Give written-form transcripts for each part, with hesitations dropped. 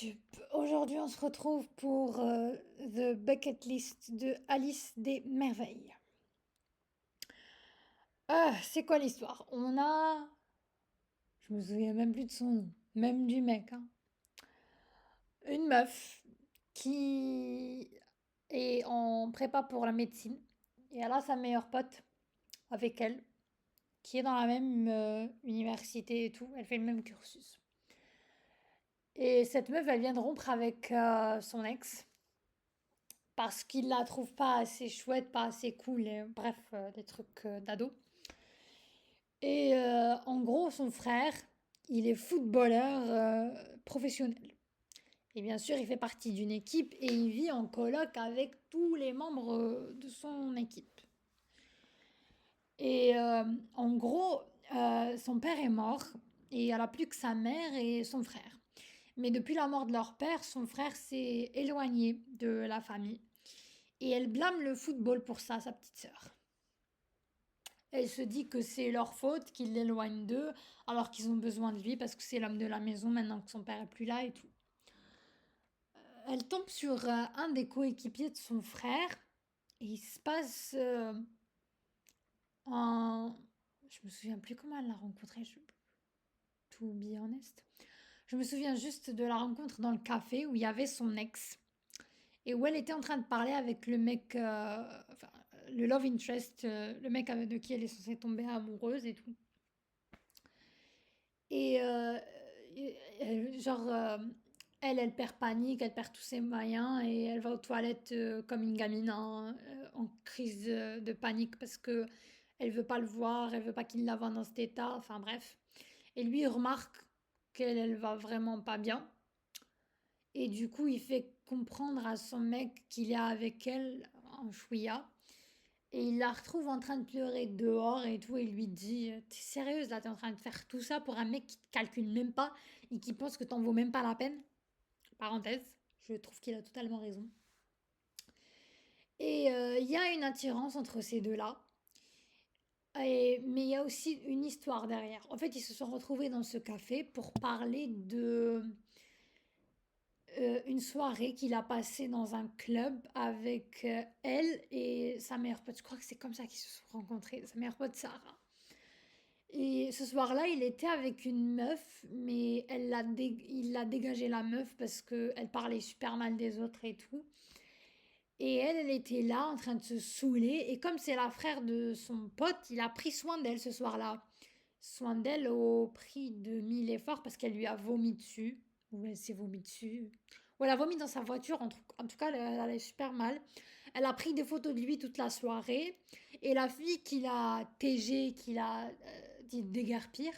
YouTube. Aujourd'hui, on se retrouve pour The Bucket List de Alice des Merveilles. C'est quoi l'histoire? Je me souviens même plus de son nom, même du mec, hein. Une meuf qui est en prépa pour la médecine et elle a sa meilleure pote avec elle qui est dans la même université et tout. Elle fait le même cursus. Et cette meuf, elle vient de rompre avec son ex parce qu'il la trouve pas assez chouette, pas assez cool, et, bref, des trucs d'ado. Et en gros, son frère, il est footballeur professionnel. Et bien sûr, il fait partie d'une équipe et il vit en coloc avec tous les membres de son équipe. Et en gros, son père est mort et elle a plus que sa mère et son frère. Mais depuis la mort de leur père, son frère s'est éloigné de la famille. Et elle blâme le football pour ça, sa petite sœur. Elle se dit que c'est leur faute, qu'ils l'éloignent d'eux, alors qu'ils ont besoin de lui parce que c'est l'homme de la maison maintenant que son père est plus là et tout. Elle tombe sur un des coéquipiers de son frère et il se passe un... Je me souviens plus comment elle l'a rencontré, to be honest. Je me souviens juste de la rencontre dans le café où il y avait son ex et où elle était en train de parler avec le mec, enfin, le love interest, le mec de qui elle est censée tomber amoureuse et tout. Et genre, elle perd panique, elle perd tous ses moyens et elle va aux toilettes comme une gamine en crise de panique parce que elle veut pas le voir, elle veut pas qu'il la voie dans cet état, enfin bref. Et lui, il remarque qu'elle, elle va vraiment pas bien. Et du coup, il fait comprendre à son mec qu'il est avec elle en chouïa. Et il la retrouve en train de pleurer dehors et tout. Et il lui dit: T'es sérieuse là, t'es en train de faire tout ça pour un mec qui te calcule même pas et qui pense que t'en vaux même pas la peine? Parenthèse, je trouve qu'il a totalement raison. Et il y a une attirance entre ces deux-là. Mais il y a aussi une histoire derrière. En fait, ils se sont retrouvés dans ce café pour parler de une soirée qu'il a passée dans un club avec elle et sa meilleure pote. Je crois que c'est comme ça qu'ils se sont rencontrés, sa meilleure pote Sarah. Et ce soir-là, il était avec une meuf, mais il a dégagé la meuf parce qu'elle parlait super mal des autres et tout. Et elle était là en train de se saouler. Et comme c'est la frère de son pote, il a pris soin d'elle ce soir-là. Soin d'elle au prix de 1000 efforts parce qu'elle lui a vomi dessus. Ou elle s'est vomi dessus. Ou elle a vomi dans sa voiture. En tout cas, elle allait super mal. Elle a pris des photos de lui toute la soirée. Et la fille qui l'a TG, qui l'a dit déguerpir,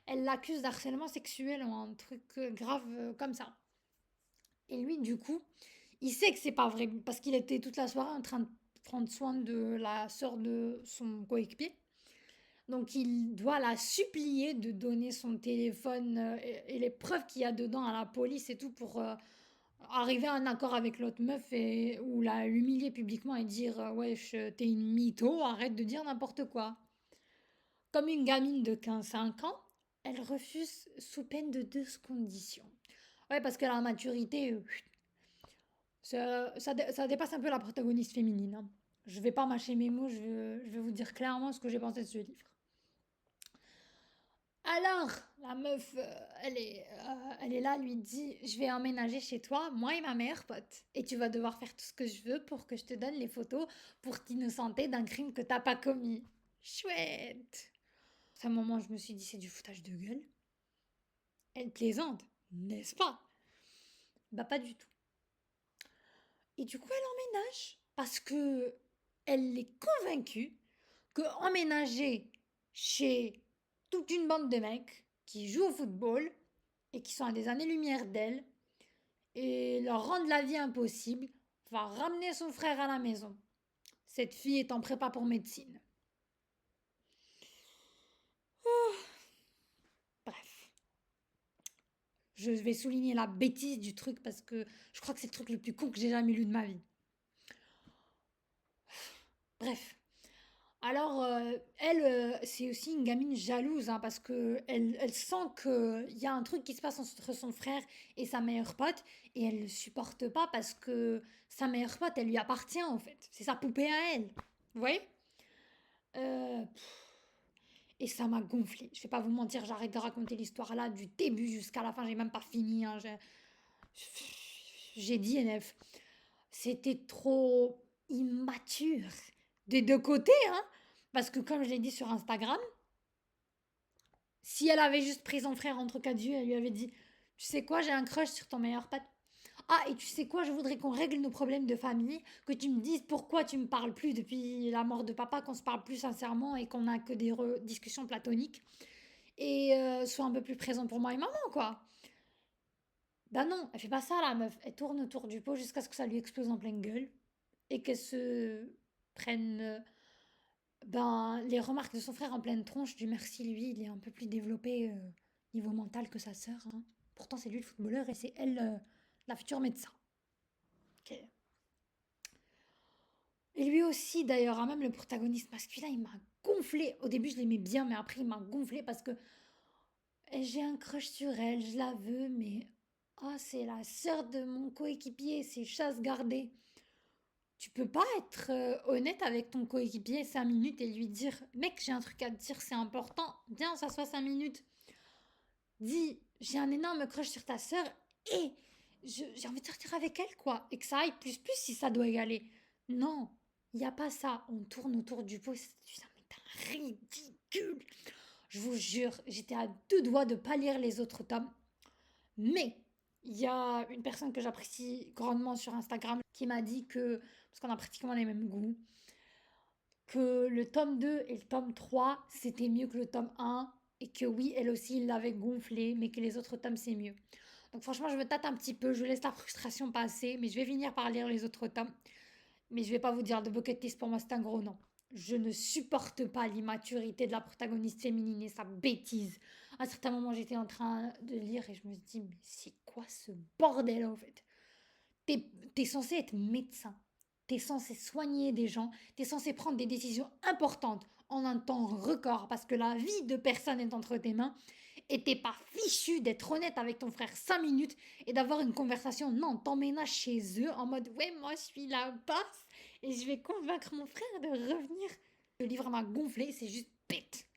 elle l'accuse d'harcèlement sexuel ou un truc grave comme ça. Et lui, du coup, il sait que c'est pas vrai parce qu'il était toute la soirée en train de prendre soin de la sœur de son coéquipier. Donc il doit la supplier de donner son téléphone et les preuves qu'il y a dedans à la police et tout pour arriver à un accord avec l'autre meuf et ou la humilier publiquement et dire wesh t'es une mytho, arrête de dire n'importe quoi. Comme une gamine de 15 5 ans, elle refuse sous peine de deux conditions. Ouais, parce que la maturité, ça dépasse un peu la protagoniste féminine, hein. Je vais pas mâcher mes mots, je vais vous dire clairement ce que j'ai pensé de ce livre. Alors, la meuf, elle est là, lui dit: Je vais emménager chez toi, moi et ma meilleure pote. Et tu vas devoir faire tout ce que je veux pour que je te donne les photos pour t'innocenter d'un crime que t'as pas commis. Chouette! À un moment, je me suis dit: C'est du foutage de gueule. Elle plaisante, n'est-ce pas? Bah, pas du tout. Et du coup, elle emménage parce que elle est convaincue que emménager chez toute une bande de mecs qui jouent au football et qui sont à des années-lumière d'elle et leur rendre la vie impossible va ramener son frère à la maison. Cette fille est en prépa pour médecine. Bref, je vais souligner la bêtise du truc parce que je crois que c'est le truc le plus con que j'ai jamais lu de ma vie. Bref, Alors, elle, c'est aussi une gamine jalouse, hein, parce que elle sent qu'il y a un truc qui se passe entre son frère et sa meilleure pote, et elle le supporte pas parce que sa meilleure pote, elle lui appartient en fait. C'est sa poupée à elle. Vous voyez? Euh, et ça m'a gonflé. Je vais pas vous mentir, j'arrête de raconter l'histoire là du début jusqu'à la fin. J'ai même pas fini, hein. J'ai dit NF. C'était trop immature des deux côtés, hein. Parce que comme je l'ai dit sur Instagram, si elle avait juste pris son frère entre quatre yeux, elle lui avait dit, tu sais quoi, j'ai un crush sur ton meilleur pote. Ah, et tu sais quoi, je voudrais qu'on règle nos problèmes de famille, que tu me dises pourquoi tu me parles plus depuis la mort de papa, qu'on se parle plus sincèrement et qu'on a que des discussions platoniques. Et sois un peu plus présent pour moi et maman, quoi. Bah non, elle fait pas ça, la meuf. Elle tourne autour du pot jusqu'à ce que ça lui explose en pleine gueule et qu'elle se prenne ben, les remarques de son frère en pleine tronche. Du merci, lui, il est un peu plus développé niveau mental que sa sœur, hein. Pourtant, c'est lui le footballeur et c'est elle la future médecin. Ok. Et lui aussi, d'ailleurs, hein, même le protagoniste masculin, il m'a gonflé. Au début, je l'aimais bien, mais après, il m'a gonflé parce que j'ai un crush sur elle, je la veux, mais oh, c'est la sœur de mon coéquipier, c'est chasse gardée. Tu peux pas être honnête avec ton coéquipier 5 minutes et lui dire mec, j'ai un truc à te dire, c'est important, viens, on s'assoit 5 minutes. Dis, j'ai un énorme crush sur ta sœur et j'ai envie de sortir avec elle, quoi. Et que ça aille plus si ça doit égaler. Non, il n'y a pas ça. On tourne autour du pot. Ça m'est ridicule. Je vous jure, j'étais à deux doigts de pas lire les autres tomes. Mais il y a une personne que j'apprécie grandement sur Instagram qui m'a dit que, parce qu'on a pratiquement les mêmes goûts, que le tome 2 et le tome 3 c'était mieux que le tome 1 et que oui, elle aussi, il l'avait gonflé, mais que les autres tomes, c'est mieux. Donc franchement, je me tâte un petit peu, je laisse la frustration passer, mais je vais finir par lire les autres tomes. Mais je vais pas vous dire, de Bucket List, pour moi, c'est un gros non. Je ne supporte pas l'immaturité de la protagoniste féminine et sa bêtise. À un certain moment, j'étais en train de lire et je me suis dit, mais c'est quoi ce bordel en fait? T'es censé être médecin. T'es censé soigner des gens. T'es censé prendre des décisions importantes en un temps record parce que la vie de personne est entre tes mains. Et t'es pas fichu d'être honnête avec ton frère 5 minutes et d'avoir une conversation. Non, t'emménages chez eux en mode ouais, moi je suis la boss et je vais convaincre mon frère de revenir. Le livre m'a gonflé, c'est juste bête.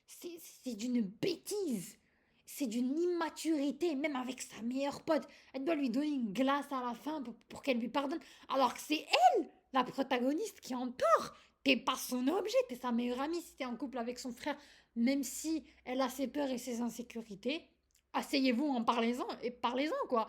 C'est d'une bêtise. C'est d'une immaturité, même avec sa meilleure pote. Elle doit lui donner une glace à la fin pour qu'elle lui pardonne. Alors que c'est elle, la protagoniste, qui en tort. T'es pas son objet, t'es sa meilleure amie si t'es en couple avec son frère. Même si elle a ses peurs et ses insécurités, asseyez-vous, en parlez-en et parlez-en quoi.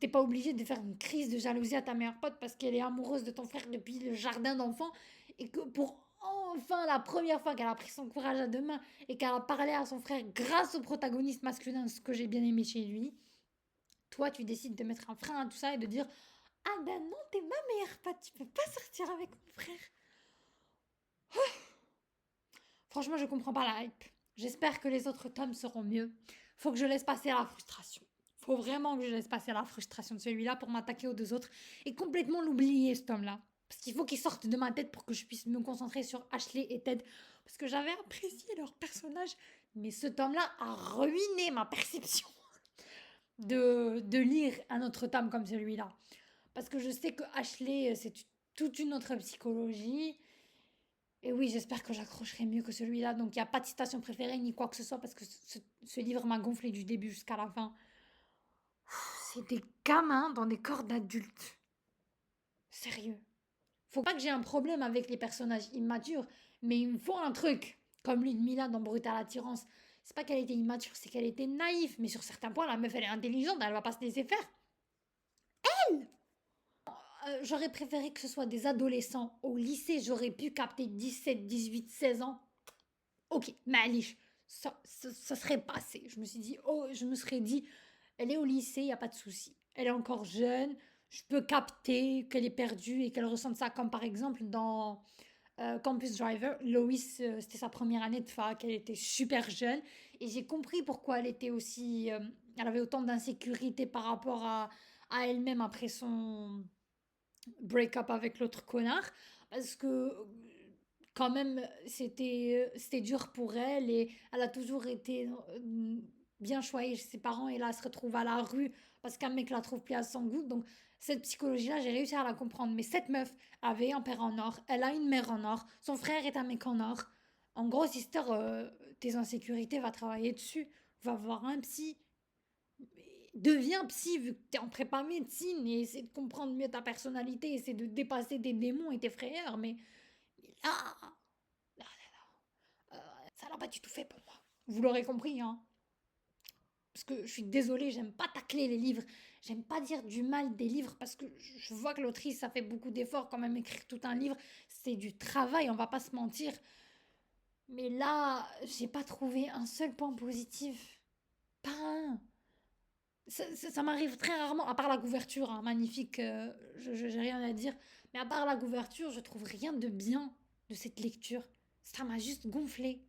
T'es pas obligé de faire une crise de jalousie à ta meilleure pote parce qu'elle est amoureuse de ton frère depuis le jardin d'enfants et que pour enfin la première fois qu'elle a pris son courage à deux mains et qu'elle a parlé à son frère grâce au protagoniste masculin, ce que j'ai bien aimé chez lui, toi tu décides de mettre un frein à tout ça et de dire ah ben non, t'es ma meilleure pote, tu peux pas sortir avec mon frère. Franchement, je comprends pas la hype. J'espère que les autres tomes seront mieux. Faut que je laisse passer la frustration. Faut vraiment que je laisse passer la frustration de celui-là pour m'attaquer aux deux autres et complètement l'oublier, ce tome-là. Parce qu'il faut qu'il sorte de ma tête pour que je puisse me concentrer sur Ashley et Ted. Parce que j'avais apprécié leur personnage. Mais ce tome-là a ruiné ma perception de lire un autre tome comme celui-là. Parce que je sais que Ashley, c'est toute une autre psychologie. Et oui, j'espère que j'accrocherai mieux que celui-là. Donc, il n'y a pas de citation préférée ni quoi que ce soit parce que ce livre m'a gonflé du début jusqu'à la fin. C'est des gamins dans des corps d'adultes. Sérieux. Faut pas que j'ai un problème avec les personnages immatures, mais il me faut un truc. Comme Ludmilla dans Brutale Attirance. C'est pas qu'elle était immature, c'est qu'elle était naïve. Mais sur certains points, la meuf, elle est intelligente, elle va pas se laisser faire. J'aurais préféré que ce soit des adolescents. Au lycée, j'aurais pu capter 17, 18, 16 ans. Ok, mais Alice, ça serait passé. Je me suis dit, oh, je me serais dit, elle est au lycée, il n'y a pas de souci. Elle est encore jeune, je peux capter qu'elle est perdue et qu'elle ressente ça, comme par exemple dans Campus Driver. Loïs, c'était sa première année de fac, elle était super jeune et j'ai compris pourquoi elle était aussi. Elle avait autant d'insécurité par rapport à elle-même après son break-up avec l'autre connard. Parce que quand même, c'était dur pour elle et elle a toujours été bien choyée chez ses parents et là, elle se retrouve à la rue parce qu'un mec la trouve plus à son goût. Donc, cette psychologie-là, j'ai réussi à la comprendre. Mais cette meuf avait un père en or, elle a une mère en or, son frère est un mec en or. En gros, sister, tes insécurités, va travailler dessus, va voir un psy. Deviens psy vu que t'es en prépa médecine et essaie de comprendre mieux ta personnalité, essaie de dépasser tes démons et tes frayeurs. Mais là, ça n'a pas du tout fait pour moi. Vous l'aurez compris, hein. Parce que je suis désolée, j'aime pas tacler les livres. J'aime pas dire du mal des livres parce que je vois que l'autrice, ça fait beaucoup d'efforts quand même écrire tout un livre. C'est du travail, on va pas se mentir. Mais là, j'ai pas trouvé un seul point positif. Pas un. Ça m'arrive très rarement, à part la couverture, hein, magnifique, j'ai rien à dire. Mais à part la couverture, je trouve rien de bien de cette lecture. Ça m'a juste gonflé.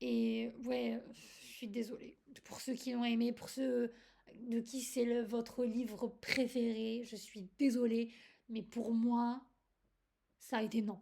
Et ouais, je suis désolée. Pour ceux qui l'ont aimé, pour ceux de qui c'est votre livre préféré, je suis désolée. Mais pour moi, ça a été non.